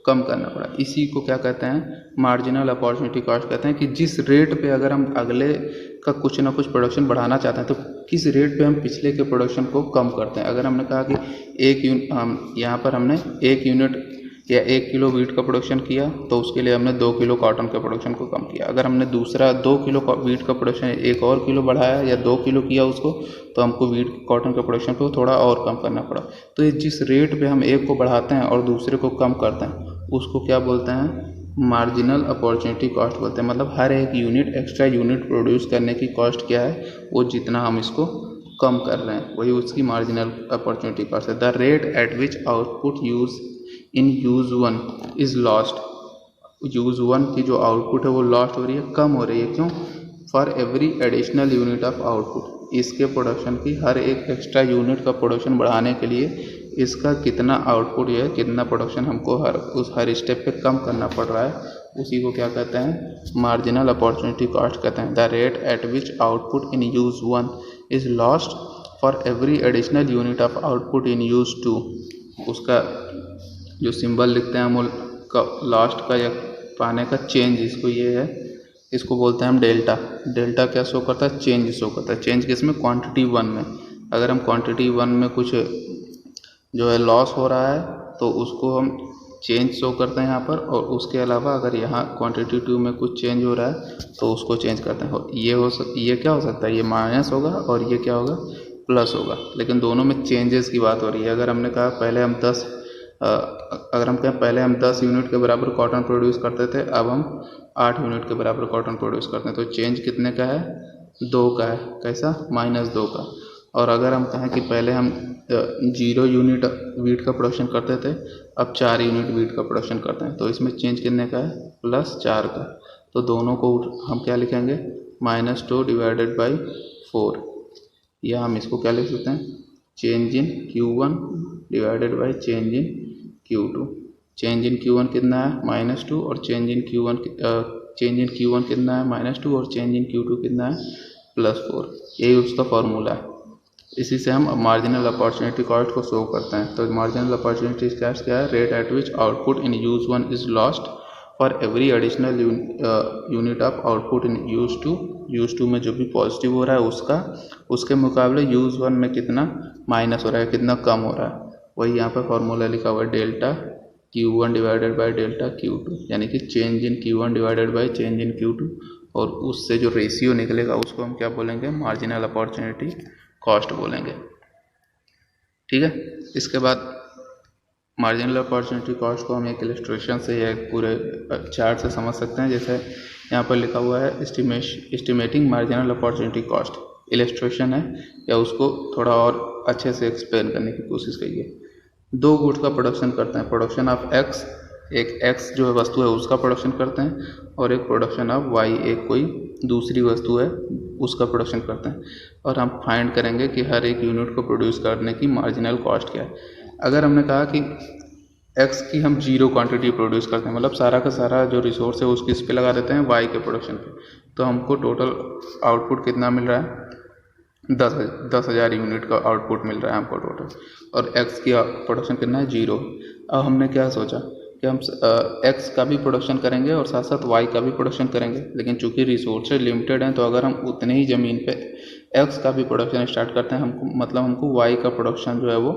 कम करना पड़ा। इसी को क्या कहते हैं, मार्जिनल अपॉर्चुनिटी कॉस्ट कहते हैं कि जिस रेट पे अगर हम अगले का कुछ ना कुछ प्रोडक्शन बढ़ाना चाहते हैं तो किस रेट पे हम पिछले के प्रोडक्शन को कम करते हैं। अगर हमने कहा कि यहाँ पर हमने 1 यूनिट या 1 किलो वीट का प्रोडक्शन किया तो उसके लिए हमने 2 किलो कॉटन के प्रोडक्शन को कम किया। अगर हमने दूसरा 2 किलो वीट का प्रोडक्शन 1 और किलो बढ़ाया या 2 किलो किया उसको, तो हमको वीट कॉटन के प्रोडक्शन को थोड़ा और कम करना पड़ा। तो ये जिस रेट पे हम एक को बढ़ाते हैं और दूसरे को कम करते हैं उसको क्या बोलते हैं, मार्जिनल अपॉर्चुनिटी कॉस्ट बोलते हैं। मतलब हर एक यूनिट एक्स्ट्रा यूनिट प्रोड्यूस करने की कॉस्ट क्या है, वो जितना हम इसको कम कर रहे हैं वही उसकी मार्जिनल अपॉर्चुनिटी कॉस्ट है। The rate at which output use in use one is lost, use one की जो आउटपुट है वो लॉस्ट हो रही है, कम हो रही है। क्यों? For every additional unit of output, इसके प्रोडक्शन की हर एक एक्स्ट्रा यूनिट का प्रोडक्शन बढ़ाने के लिए इसका कितना आउटपुट है, कितना प्रोडक्शन हमको हर स्टेप पे कम करना पड़ रहा है, उसी को क्या कहते हैं, मार्जिनल अपॉर्चुनिटी कॉस्ट कहते हैं। The rate at which output in use one is lost for every additional unit of output in use two, उसका जो सिंबल लिखते हैं हम का लास्ट का या पाने का चेंज, इसको ये है, इसको बोलते हैं हम डेल्टा। डेल्टा क्या शो करता है, चेंज शो करता है। चेंज किस में, क्वांटिटी वन में। अगर हम क्वांटिटी वन में कुछ जो है लॉस हो रहा है तो उसको हम चेंज शो करते हैं यहाँ पर, और उसके अलावा अगर यहाँ क्वांटिटी टू में कुछ चेंज हो रहा है तो उसको चेंज करते हैं। ये क्या हो सकता है, ये माइनस होगा और ये क्या होगा, प्लस होगा। लेकिन दोनों में चेंजेस की बात हो रही है। अगर हमने कहा पहले हम 10 यूनिट के बराबर कॉटन प्रोड्यूस करते थे, अब हम 8 यूनिट के बराबर कॉटन प्रोड्यूस करते हैं, तो चेंज कितने का है, 2 का है। कैसा, -2 का। और अगर हम कहें कि पहले हम 0 यूनिट वीट का प्रोडक्शन करते थे, अब 4 यूनिट वीट का प्रोडक्शन करते हैं, तो इसमें चेंज कितने का है, +4 का। तो दोनों को हम क्या लिखेंगे, -2 डिवाइडेड बाई 4, या हम इसको क्या लिख सकते हैं, change in Q1 divided by change in Q2। Change in Q1 कितना है, -2, और चेंज इन Q1 कितना है, -2, और चेंज इन Q2 कितना है, +4। यही उसका फॉर्मूला है। इसी से हम मार्जिनल अपॉर्चुनिटी कॉस्ट को शो करते हैं। तो मार्जिनल अपॉर्चुनिटी कॉस्ट क्या है, rate at which output in use one is lost for every additional unit of output in use two. Use two में जो भी पॉजिटिव हो रहा है उसके मुकाबले यूज वन में कितना माइनस हो रहा है, कितना कम हो रहा है, वही यहाँ पर फॉर्मूला लिखा हुआ है, delta Q1 divided by delta Q2, यानी कि change in Q1 divided by change in Q2, और उससे जो रेशियो निकलेगा उसको हम क्या बोलेंगे, मार्जिनल अपॉर्चुनिटी कॉस्ट बोलेंगे। ठीक है। इसके बाद मार्जिनल अपॉर्चुनिटी कॉस्ट को हम एक इलस्ट्रेशन से या एक पूरे चार्ट से समझ सकते हैं। जैसे यहाँ पर लिखा हुआ है estimating marginal opportunity cost, illustration है, या उसको थोड़ा और अच्छे से एक्सप्लेन करने की कोशिश करिए। 2 गुड्स का प्रोडक्शन करते हैं, प्रोडक्शन ऑफ एक्स, एक एक्स जो है वस्तु है उसका प्रोडक्शन करते हैं, और एक प्रोडक्शन ऑफ वाई, एक कोई दूसरी वस्तु है उसका प्रोडक्शन करते हैं। और हम फाइंड करेंगे कि हर एक यूनिट को प्रोड्यूस करने की मार्जिनल कॉस्ट क्या है। अगर हमने कहा कि एक्स की हम 0 क्वांटिटी प्रोड्यूस करते हैं, मतलब सारा का सारा जो रिसोर्स है उसकी इस पे लगा देते हैं वाई के प्रोडक्शन पे, तो हमको टोटल आउटपुट कितना मिल रहा है, 10,000 यूनिट का आउटपुट मिल रहा है हमको टोटल, और एक्स की प्रोडक्शन कितना है, 0। अब हमने क्या सोचा कि हम एक्स का भी प्रोडक्शन करेंगे और साथ साथ वाई का भी प्रोडक्शन करेंगे, लेकिन चूंकि रिसोर्सेज लिमिटेड हैं तो अगर हम उतने ही ज़मीन पे एक्स का भी प्रोडक्शन स्टार्ट करते हैं, हमको वाई का प्रोडक्शन जो है वो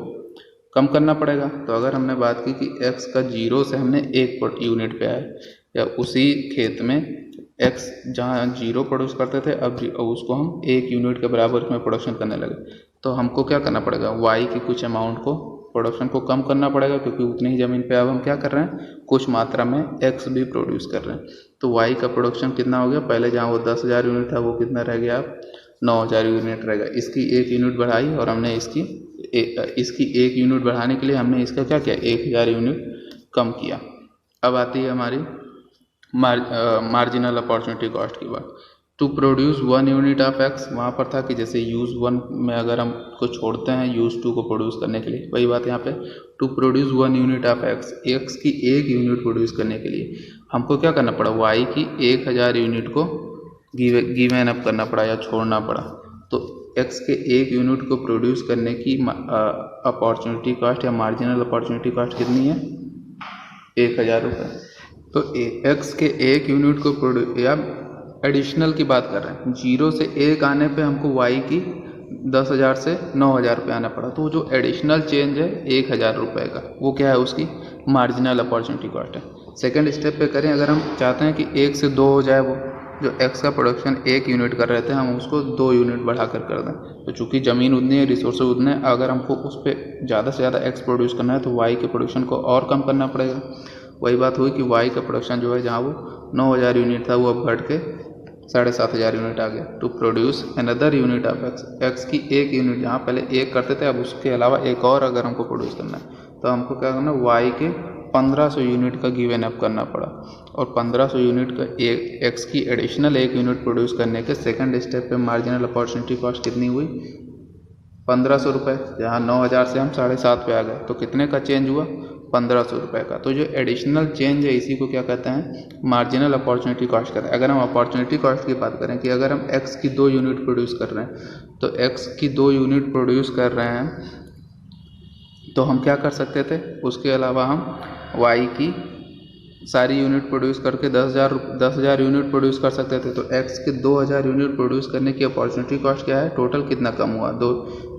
कम करना पड़ेगा। तो अगर हमने बात की कि एक्स का 0 से हमने 1 यूनिट पे आए, या उसी खेत में एक्स जहाँ 0 प्रोड्यूस करते थे अब उसको हम 1 यूनिट के बराबर में प्रोडक्शन करने लगे, तो हमको क्या करना पड़ेगा, वाई की कुछ अमाउंट को प्रोडक्शन को कम करना पड़ेगा, क्योंकि उतनी ही ज़मीन पे अब हम क्या कर रहे हैं, कुछ मात्रा में एक्स भी प्रोड्यूस कर रहे हैं। तो वाई का प्रोडक्शन कितना हो गया, पहले जहाँ वो 10,000 यूनिट था वो कितना रह गया, अब 9,000 यूनिट रहेगा। इसकी 1 यूनिट बढ़ाई और हमने इसकी 1 यूनिट बढ़ाने के लिए हमने इसका क्या किया, 1,000 यूनिट कम किया। अब आती है हमारी मार्जिनल अपॉर्चुनिटी कॉस्ट की बात। To produce 1 unit of X, वहाँ पर था कि जैसे यूज़ 1 में अगर हम को छोड़ते हैं यूज़ 2 को प्रोड्यूस करने के लिए, वही बात यहाँ पे to produce 1 unit of X, X की 1 यूनिट प्रोड्यूस करने के लिए हमको क्या करना पड़ा, वाई की 1,000 यूनिट को गिवन अप करना पड़ा या छोड़ना पड़ा। तो एक्स के 1 यूनिट को प्रोड्यूस करने की अपॉर्चुनिटी कॉस्ट या मार्जिनल अपॉर्चुनिटी कॉस्ट कितनी है, 1,000 रुपये। तो एक्स के 1 यूनिट को प्रोड्यूस, या एडिशनल की बात कर रहे हैं, 0 से 1 आने पे हमको वाई की 10,000 से 9,000 रुपये आना पड़ा, तो जो एडिशनल चेंज है 1,000 रुपये का, वो क्या है, उसकी मार्जिनल अपॉर्चुनिटी कॉस्ट है। सेकंड स्टेप पे करें, अगर हम चाहते हैं कि 1 से 2 हो जाए, वो जो एक्स का प्रोडक्शन 1 यूनिट कर रहे थे हम उसको 2 यूनिट बढ़ा कर दें, तो चूँकि ज़मीन उतनी है, रिसोर्सेज उतने हैं, अगर हमको उस पर ज़्यादा से ज़्यादा एक्स प्रोड्यूस करना है तो वाई के प्रोडक्शन को और कम करना पड़ेगा। वही बात हुई कि वाई का प्रोडक्शन जो है जहाँ वो 9,000 यूनिट था वो अब घट के 7,500 यूनिट आ गया। To produce another unit of X, X की एक यूनिट, जहाँ पहले एक करते थे अब उसके अलावा एक और अगर हमको प्रोड्यूस करना है तो हमको क्या करना, वाई के 1500 यूनिट का गिवन अप करना पड़ा। और 1500 यूनिट का एक एक्स की एडिशनल एक यूनिट प्रोड्यूस करने के सेकंड स्टेप पे मार्जिनल अपॉर्चुनिटी कॉस्ट कितनी हुई, 1500 रुपये। जहाँ 9,000 से हम 7,500 पे आ गए तो कितने का चेंज हुआ, 1500 रुपये का। तो जो एडिशनल चेंज है इसी को क्या कहते हैं, मार्जिनल अपॉर्चुनिटी कॉस्ट कहते हैं। अगर हम अपॉर्चुनिटी कॉस्ट की बात करें कि अगर हम एक्स की 2 यूनिट प्रोड्यूस कर रहे हैं तो एक्स की 2 यूनिट प्रोड्यूस कर रहे हैं तो हम क्या कर सकते थे, उसके अलावा हम वाई की सारी यूनिट प्रोड्यूस करके 10,000 यूनिट प्रोड्यूस कर सकते थे। तो एक्स के 2,000 यूनिट प्रोड्यूस करने की अपॉर्चुनिटी कॉस्ट क्या है, टोटल कितना कम हुआ,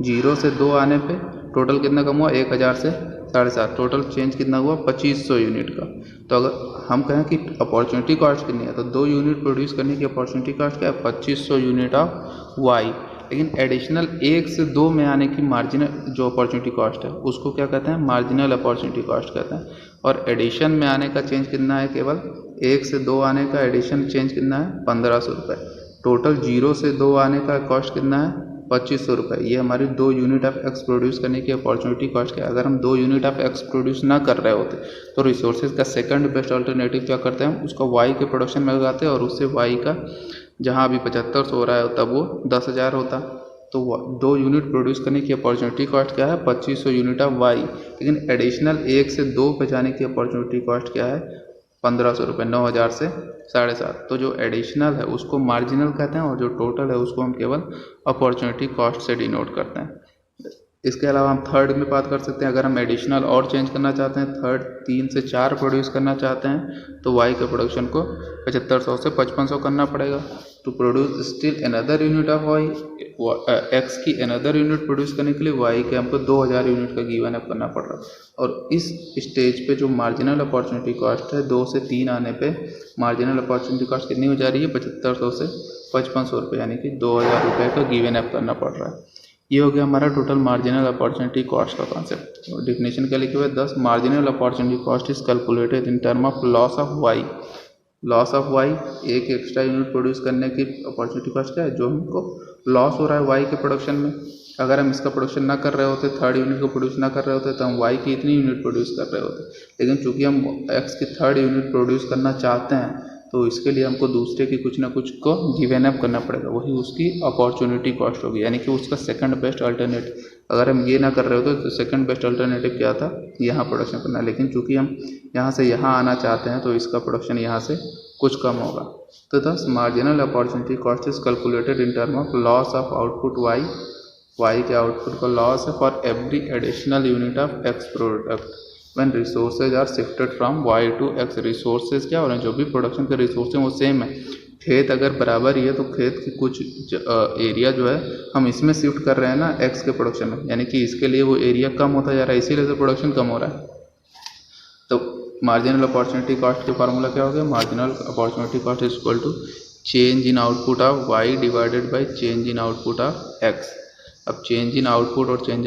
0 से 2 आने पे टोटल कितना कम हुआ, 1,000 से 7,500, टोटल चेंज कितना हुआ 2,500 यूनिट का। तो अगर हम कहें कि अपॉर्चुनिटी कॉस्ट कितनी है तो 2 यूनिट प्रोड्यूस करने की अपॉर्चुनिटी कॉस्ट क्या है, 2,500 यूनिट ऑफ वाई। लेकिन एडिशनल 1 से 2 में आने की मार्जिनल जो अपॉर्चुनिटी कॉस्ट है उसको क्या कहते हैं, मार्जिनल अपॉर्चुनिटी कॉस्ट कहते हैं। और एडिशन में आने का चेंज कितना है, केवल 1 से 2 आने का एडिशन चेंज कितना है, 1,500 रुपये। टोटल 0 से 2 आने का कॉस्ट कितना है, 2,500 रुपये। ये हमारी 2 यूनिट ऑफ एक्स प्रोड्यूस करने की अपॉर्चुनिटी कॉस्ट है। अगर हम 2 यूनिट ऑफ एक्स प्रोड्यूस ना कर रहे होते तो रिसोर्सेज का सेकंड बेस्ट अल्टरनेटिव क्या करते हैं, उसका वाई के प्रोडक्शन में लगाते हैं और उससे वाई का जहाँ अभी 7,500 हो रहा है तब वो 10,000 होता। तो 2 यूनिट प्रोड्यूस करने की अपॉर्चुनिटी कॉस्ट क्या है, 2,500 यूनिट ऑफ वाई। लेकिन एडिशनल 1 से 2 पे जाने की अपॉर्चुनिटी कॉस्ट क्या है, 1,500 रुपये, 9,000 से 7,500। तो जो एडिशनल है उसको मार्जिनल कहते हैं और जो टोटल है उसको हम केवल अपॉर्चुनिटी कॉस्ट से डिनोट करते हैं। इसके अलावा हम थर्ड में बात कर सकते हैं, अगर हम एडिशनल और चेंज करना चाहते हैं, थर्ड 3 से 4 प्रोड्यूस करना चाहते हैं तो वाई के प्रोडक्शन को 7,500 से 5,500 करना पड़ेगा। To produce still another unit of Y, X की अनदर यूनिट प्रोड्यूस करने के लिए वाई के हमको 2,000 यूनिट का गिवन अप करना पड़ रहा है। और इस स्टेज पे जो मार्जिनल अपॉर्चुनिटी कॉस्ट है 2 से 3 आने पे मार्जिनल अपॉर्चुनिटी कॉस्ट कितनी हो जा रही है, 7,500 से 5,500 रुपये, यानी कि 2,000 रुपये का गिवन अप करना पड़ रहा है। ये हो गया हमारा टोटल मार्जिनल अपॉर्चुनिटी कॉस्ट का कॉन्सेप्ट। डेफिनेशन क्या लिखे हुए, 10 marginal opportunity cost is calculated in term of loss of Y. Loss of Y, एक एक्स्ट्रा यूनिट प्रोड्यूस करने की अपॉर्चुनिटी कॉस्ट क्या है, जो हमको लॉस हो रहा है वाई के प्रोडक्शन में। अगर हम इसका प्रोडक्शन ना कर रहे होते, थर्ड यूनिट को प्रोड्यूस ना कर रहे होते तो हम वाई की इतनी यूनिट प्रोड्यूस कर रहे होते। लेकिन चूंकि हम एक्स की थर्ड यूनिट प्रोड्यूस करना चाहते हैं तो इसके लिए हमको दूसरे की कुछ ना कुछ को गिवन अप करना पड़ेगा, वही उसकी अपॉर्चुनिटी कॉस्ट होगी, यानी कि उसका सेकंड बेस्ट अल्टरनेटिव। अगर हम ये ना कर रहे होते तो सेकंड बेस्ट अल्टरनेटिव क्या था, यहाँ प्रोडक्शन करना। लेकिन चूंकि हम यहाँ से यहाँ आना चाहते हैं तो इसका प्रोडक्शन यहाँ से कुछ कम होगा। तो दस marginal opportunity cost is calculated in term of loss of output Y, Y के आउटपुट का लॉस है for every additional unit of X product when resources are shifted from Y to X. Resources क्या हो रहे हैं, जो भी प्रोडक्शन के रिसोर्सेज वो सेम है। खेत अगर बराबर ही है तो खेत की कुछ एरिया जो है हम इसमें शिफ्ट कर रहे हैं ना एक्स के प्रोडक्शन में, यानी कि इसके लिए वो एरिया कम होता जा रहा है, इसीलिए तो प्रोडक्शन कम हो रहा है। तो मार्जिनल अपॉर्चुनिटी कॉस्ट के फार्मूला क्या हो गया, marginal opportunity cost is equal to change in output of Y divided by change in output of X. अब चेंज इन आउटपुट और चेंज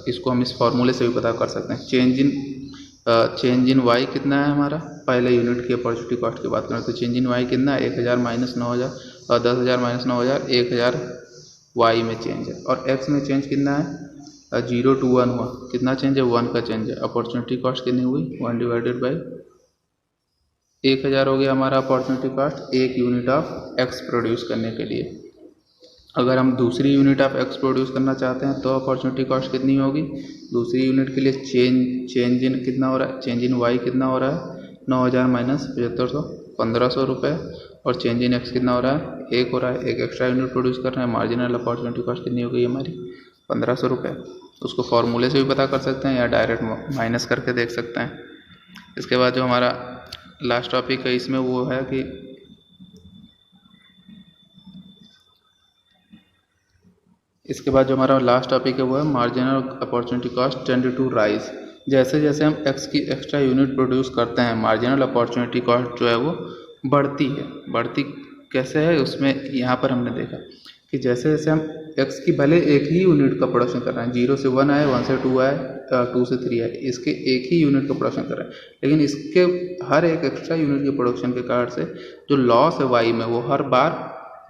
इसको हम इस फार्मूले से भी पता कर सकते हैं। चेंज इन वाई कितना है हमारा, पहले यूनिट की अपॉर्चुनिटी कॉस्ट की बात करें तो चेंज इन वाई कितना है, 1,000 माइनस 9,000 और 10,000 माइनस 9,000, 1,000 वाई में चेंज है। और एक्स में चेंज कितना है, 0 to 1 हुआ, कितना चेंज है, 1 का चेंज है। अपॉर्चुनिटी कॉस्ट कितनी हुई, 1 डिवाइडेड बाई 1,000 हो गया हमारा अपॉर्चुनिटी कॉस्ट एक यूनिट ऑफ एक्स प्रोड्यूस करने के लिए। अगर हम दूसरी यूनिट ऑफ एक्स प्रोड्यूस करना चाहते हैं तो अपॉर्चुनिटी कॉस्ट कितनी होगी, दूसरी यूनिट के लिए चेंज इन कितना हो रहा है, चेंज इन वाई कितना हो रहा है, 9,000 माइनस 7,500, 1,500 रुपये। और चेंज इन एक्स कितना हो रहा है, 1 हो रहा है, एक एक्स्ट्रा यूनिट प्रोड्यूस कर रहे हैं। मार्जिनल अपॉर्चुनिटी कॉस्ट कितनी हो गई हमारी, 1,500 रुपये। उसको फार्मूले से भी पता कर सकते हैं या डायरेक्ट माइनस करके देख सकते हैं। इसके बाद जो हमारा लास्ट टॉपिक है इसमें वो है कि इसके बाद जो हमारा लास्ट टॉपिक है वो है marginal opportunity cost tend to rise. जैसे जैसे हम एक्स की एक्स्ट्रा यूनिट प्रोड्यूस करते हैं मार्जिनल अपॉर्चुनिटी कॉस्ट जो है वो बढ़ती है। बढ़ती कैसे है, उसमें यहाँ पर हमने देखा कि जैसे जैसे हम एक्स की भले एक ही यूनिट का प्रोडक्शन कर रहे हैं, 0 से 1 आए, 1 से 2 आए, 2 से 3 आए, इसके एक ही यूनिट का प्रोडक्शन कर रहे हैं, लेकिन इसके हर एक एक्स्ट्रा यूनिट के प्रोडक्शन के कारण से जो लॉस है वाई में वो हर बार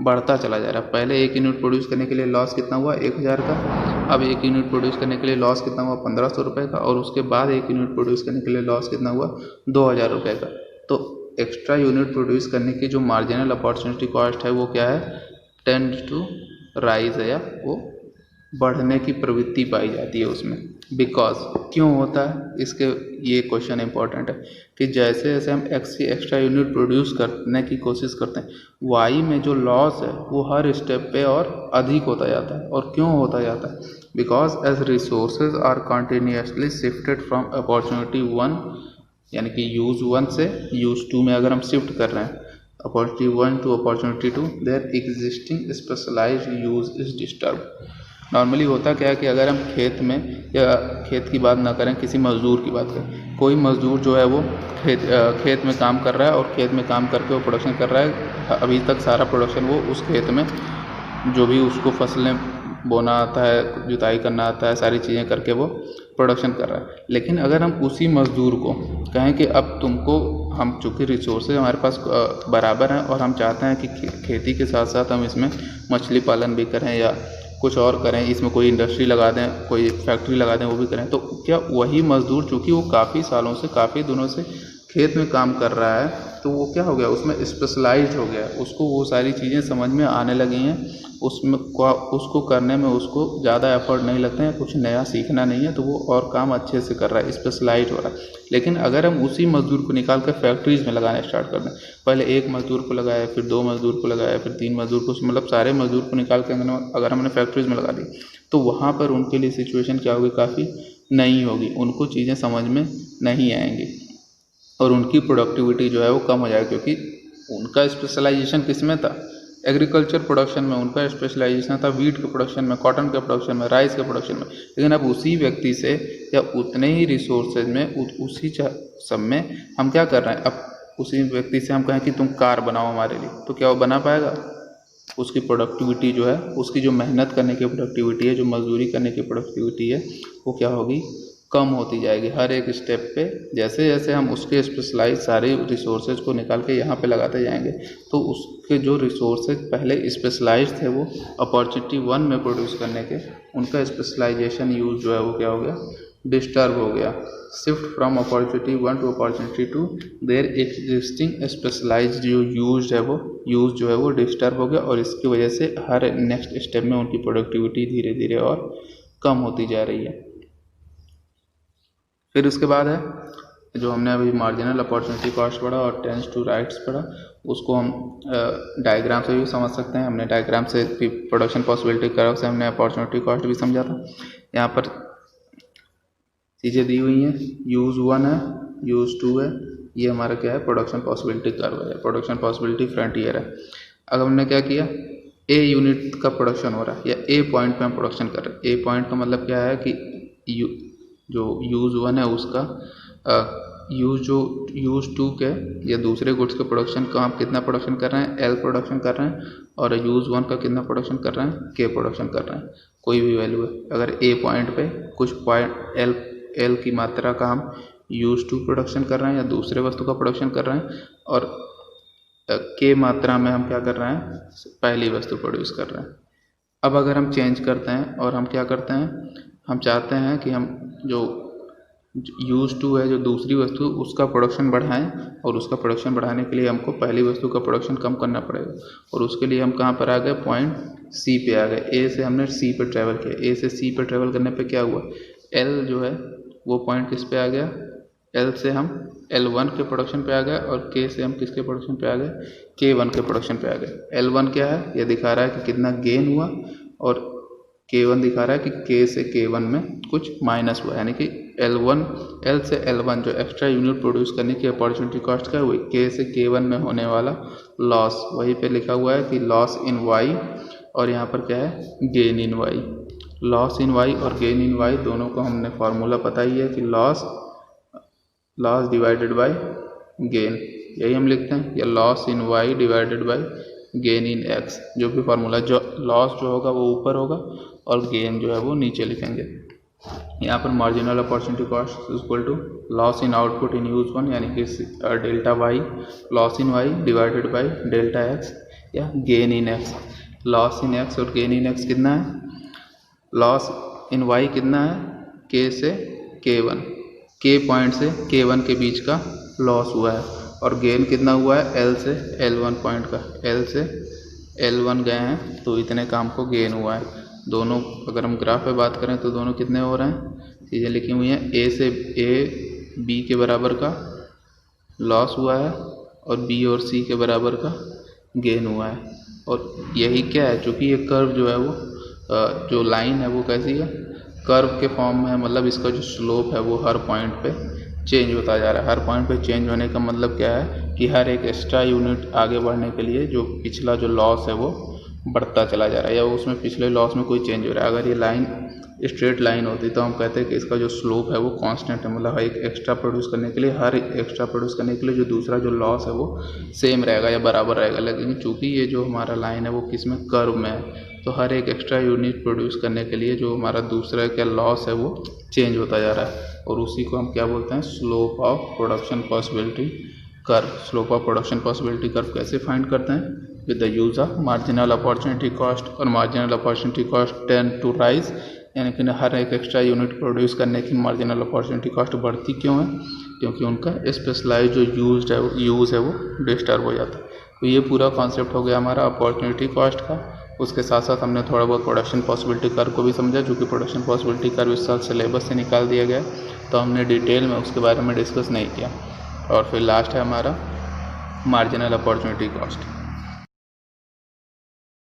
बढ़ता चला जा रहा है। पहले एक यूनिट प्रोड्यूस करने के लिए लॉस कितना हुआ 1000 का, अब एक यूनिट प्रोड्यूस करने के लिए लॉस कितना हुआ 1500 रुपये का, और उसके बाद एक यूनिट प्रोड्यूस करने के लिए लॉस कितना हुआ 2000 रुपये का। तो एक्स्ट्रा यूनिट प्रोड्यूस करने की जो मार्जिनल अपॉर्चुनिटी कॉस्ट है वो क्या है, टेंड टू राइज है, या वो बढ़ने की प्रवृत्ति पाई जाती है उसमें। बिकॉज क्यों होता है, इसके ये क्वेश्चन इंपॉर्टेंट है कि जैसे जैसे हम एक्स की एक्स्ट्रा यूनिट प्रोड्यूस करने की कोशिश करते हैं, वाई में जो लॉस है वो हर स्टेप पे और अधिक होता जाता है। और क्यों होता जाता है, because as resources are continuously shifted from opportunity 1 यानी कि यूज 1 से यूज 2 में अगर हम शिफ्ट कर रहे हैं, opportunity 1 to opportunity 2, their existing specialised use is disturb. Normally होता क्या है कि अगर हम खेत में, या खेत की बात ना करें, किसी मज़दूर की बात करें, कोई मज़दूर जो है वो खेत में काम कर रहा है और खेत में काम करके वो प्रोडक्शन कर रहा है, अभी तक सारा प्रोडक्शन वो उस खेत में जो भी उसको फसलें बोना आता है, जुताई करना आता है, सारी चीज़ें करके वो प्रोडक्शन कर रहा है। लेकिन अगर हम उसी मज़दूर को कहें कि अब तुमको, हम चूँकि रिसोर्सेज हमारे पास बराबर हैं और हम चाहते हैं कि खेती के साथ साथ हम इसमें मछली पालन भी करें या कुछ और करें, इसमें कोई इंडस्ट्री लगा दें, कोई फैक्ट्री लगा दें, वो भी करें, तो क्या वही मज़दूर चूँकि वो काफ़ी सालों से, काफ़ी दिनों से खेत में काम कर रहा है, तो वो क्या हो गया, उसमें स्पेशलाइज्ड हो गया, उसको वो सारी चीज़ें समझ में आने लगी हैं, उसमें उसको करने में उसको ज़्यादा एफर्ट नहीं लगते हैं, कुछ नया सीखना नहीं है, तो वो और काम अच्छे से कर रहा है, स्पेशलाइज हो रहा है। लेकिन अगर हम उसी मज़दूर को निकाल कर फैक्ट्रीज़ में लगाना स्टार्ट कर दें, पहले एक मज़दूर को लगाया, फिर 2 मज़दूर को लगाया, फिर 3 मज़दूर को, मतलब सारे मज़दूर को निकाल कर अगर हमने फैक्ट्रीज़ में लगा दी, तो वहाँ पर उनके लिए सिचुएशन क्या होगी, काफ़ी नई होगी, उनको चीज़ें समझ में नहीं आएंगी और उनकी प्रोडक्टिविटी जो है वो कम हो जाएगी, क्योंकि उनका स्पेशलाइजेशन किस में था, एग्रीकल्चर प्रोडक्शन में उनका स्पेशलाइजेशन था, वीट के प्रोडक्शन में, कॉटन के प्रोडक्शन में, राइस के प्रोडक्शन में। लेकिन अब उसी व्यक्ति से या उतने ही रिसोर्सेज में, उसी सब में हम क्या कर रहे हैं, अब उसी व्यक्ति से हम कहें कि तुम कार बनाओ हमारे लिए, तो क्या वो बना पाएगा, उसकी प्रोडक्टिविटी जो है, उसकी जो मेहनत करने की प्रोडक्टिविटी है, जो मजदूरी करने की प्रोडक्टिविटी है, वो क्या होगी, कम होती जाएगी हर एक स्टेप पे। जैसे जैसे हम उसके स्पेशलाइज सारे रिसोर्सेज को निकाल के यहाँ पे लगाते जाएंगे, तो उसके जो रिसोर्सेज पहले स्पेशलाइज थे वो अपॉर्चुनिटी 1 में प्रोड्यूस करने के, उनका स्पेशलाइजेशन यूज जो है वो क्या हो गया, डिस्टर्ब हो गया। Shift from opportunity 1 to opportunity 2, their existing specialised जो यूज है वो डिस्टर्ब हो गया, और इसकी वजह से हर नेक्स्ट स्टेप में उनकी प्रोडक्टिविटी धीरे धीरे और कम होती जा रही है। फिर उसके बाद है जो हमने अभी मार्जिनल अपॉर्चुनिटी कॉस्ट पढ़ा और टेंस टू राइट्स पढ़ा, उसको हम डायग्राम से भी समझ सकते हैं। हमने डायग्राम से प्रोडक्शन पॉसिबिलिटी कर्व से हमने अपॉर्चुनिटी कॉस्ट भी समझा था। यहाँ पर चीज़ें दी हुई हैं, यूज़ 1 है, यूज़ 2 है, ये हमारा क्या है, प्रोडक्शन पॉसिबिलिटी कर्व है, प्रोडक्शन पॉसिबिलिटी फ्रंटियर है। अब हमने क्या किया, ए यूनिट का प्रोडक्शन हो रहा है या ए पॉइंट पे हम प्रोडक्शन कर रहे हैं। ए पॉइंट का मतलब क्या है कि जो यूज़ 1 है उसका यूज़ 2 के या दूसरे गुड्स के प्रोडक्शन का हम कितना प्रोडक्शन कर रहे हैं, एल प्रोडक्शन कर रहे हैं, और यूज़ 1 का कितना प्रोडक्शन कर रहे हैं, के प्रोडक्शन कर रहे हैं, कोई भी वैल्यू है। अगर ए पॉइंट पे कुछ पॉइंट एल की मात्रा का हम यूज़ 2 प्रोडक्शन कर रहे हैं या दूसरे वस्तु का प्रोडक्शन कर रहे हैं, और के मात्रा में हम क्या कर रहे हैं, पहली वस्तु प्रोड्यूस कर रहे हैं। अब अगर हम चेंज करते हैं और हम क्या करते हैं, हम चाहते हैं कि हम जो यूज़ 2 है, जो दूसरी वस्तु, उसका प्रोडक्शन बढ़ाएं, और उसका प्रोडक्शन बढ़ाने के लिए हमको पहली वस्तु का प्रोडक्शन कम करना पड़ेगा। और उसके लिए हम कहाँ पर आ गए, पॉइंट सी पे आ गए। ए से हमने सी पर ट्रैवल किया, ए से सी पर ट्रैवल करने पे क्या हुआ, एल जो है वो पॉइंट किस पे आ गया, एल से हम L1 के प्रोडक्शन पे आ गए, और के से हम किसके प्रोडक्शन पे आ गए, K1 के प्रोडक्शन पे आ गए। L1 क्या है, ये दिखा रहा है कि कितना गेन हुआ, और K1 दिखा रहा है कि K से K1 में कुछ माइनस हुआ, यानी कि L से L1 जो एक्स्ट्रा यूनिट प्रोड्यूस करने की अपॉर्चुनिटी कॉस्ट क्या हुई, K से K1 में होने वाला लॉस, वहीं पे लिखा हुआ है कि लॉस इन Y, और यहाँ पर क्या है, gain in Y। Loss in Y और गेन इन Y दोनों को हमने फार्मूला पता ही है कि लॉस डिवाइडेड बाय गेन, यही हम लिखते हैं, या loss in Y divided by gain in x, जो भी फार्मूला, जो लॉस जो होगा वो ऊपर होगा और गेन जो है वो नीचे लिखेंगे। यहाँ पर marginal opportunity cost equal to loss in output in use one, यानी कि delta Y, loss in Y divided by delta X या gain in X. Loss in X और गेन इन एक्स कितना है, लॉस इन वाई कितना है, के से K1, के पॉइंट से K1 के बीच का लॉस हुआ है, और गेन कितना हुआ है, L से L1 पॉइंट का, L से L1 गए हैं तो इतने काम को गेन हुआ है। दोनों अगर हम ग्राफ पे बात करें तो दोनों कितने हो रहे हैं, चीज़ें लिखी हुई हैं, A से A B के बराबर का लॉस हुआ है और B और C के बराबर का गेन हुआ है। और यही क्या है, चूँकि ये कर्व जो है वो जो लाइन है वो कैसी है, कर्व के फॉर्म में है, मतलब इसका जो स्लोप है वो हर पॉइंट पे चेंज होता जा रहा है। हर पॉइंट पे चेंज होने का मतलब क्या है कि हर एक एक्स्ट्रा यूनिट आगे बढ़ने के लिए जो पिछला जो लॉस है वो बढ़ता चला जा रहा है, या उसमें पिछले लॉस में कोई चेंज हो रहा है। अगर ये लाइन स्ट्रेट लाइन होती तो हम कहते हैं कि इसका जो स्लोप है वो कांस्टेंट है, मतलब एक एक्स्ट्रा प्रोड्यूस करने के लिए, हर एक्स्ट्रा प्रोड्यूस करने के लिए जो दूसरा जो लॉस है वो सेम रहेगा या बराबर रहेगा। लेकिन चूँकि ये जो हमारा लाइन है वो किस में, कर्व में है, तो हर एक एक्स्ट्रा यूनिट प्रोड्यूस करने के लिए जो हमारा दूसरा का लॉस है वो चेंज होता जा रहा है, और उसी को हम क्या बोलते हैं, slope of production possibility curve. Slope of production possibility curve कैसे फाइंड करते हैं, with the use of marginal opportunity cost. और marginal opportunity cost tend to rise, यानी कि हर एक एक्स्ट्रा यूनिट प्रोड्यूस करने की मार्जिनल अपॉर्चुनिटी कॉस्ट बढ़ती क्यों है, क्योंकि उनका स्पेशलाइज जो यूज़ है वो डिस्टर्ब हो जाता है। तो ये पूरा कॉन्सेप्ट हो गया हमारा अपॉर्चुनिटी कॉस्ट का। उसके साथ साथ हमने थोड़ा बहुत प्रोडक्शन पॉसिबिलिटी कर्व को भी समझा, जो कि प्रोडक्शन पॉसिबिलिटी कर्व इस साल सिलेबस से निकाल दिया गया, तो हमने डिटेल में उसके बारे में डिस्कस नहीं किया। और फिर लास्ट है हमारा मार्जिनल अपॉर्चुनिटी कॉस्ट।